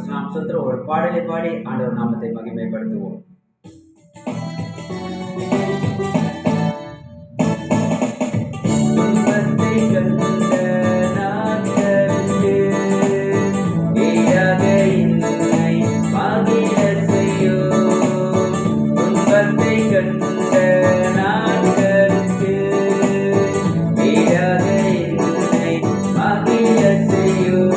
நாம் சுத்திர ஒரு பாடலை பாடி ஆண்டவர் நாமத்தை மகிமைப்படுத்துவோம். துன்பத்தை கண்ட நாட்களுக்கு ஈடாக என்னை மகிழ செய்யும். துன்பத்தை கண்ட நாட்களுக்கு ஈடாக என்னை மகிழ செய்யும்.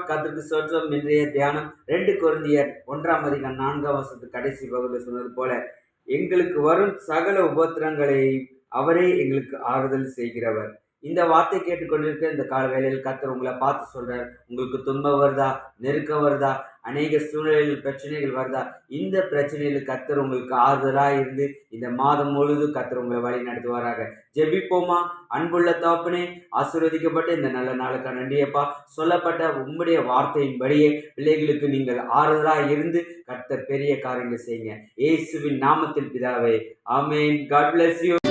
கர்த்தருக்கு ஸ்தோத்திரம். இன்றைய தியானம் 2 கொரிந்தியர் 1:4 கடைசி பகுதியில் சொன்னது போல, எங்களுக்கு வரும் சகல உபத்திரங்களை அவரே எங்களுக்கு ஆறுதல் செய்கிறவர். இந்த வார்த்தை கேட்டுக்கொண்டிருக்க இந்த கால வேளையில் கர்த்தர் உங்களை பார்த்து சொல்றார். உங்களுக்கு துன்பம் வருதா, நெருக்கம் வருதா, அநேக சூழ்நிலைகள் பிரச்சனைகள் வருதா, இந்த பிரச்சனையில் கர்த்தர் உங்களுக்கு ஆறுதலா இருந்து இந்த மாதம் முழுதும் கர்த்தர் உங்களை வழி நடத்துவாராக. ஜெபிப்போமா? அன்புள்ள தகப்பனே, ஆசீர்வதிக்கப்பட்ட இந்த நல்ல நாளுக்கு நன்றியப்பா. சொல்லப்பட்ட உம்முடைய வார்த்தையின்படியே பிள்ளைகளுக்கு நீங்கள் ஆறுதலா இருந்து கர்த்தர் பெரிய காரியங்கள் செய்யுங்க. இயேசுவின் நாமத்தில் பிதாவே, ஆமென். God bless you.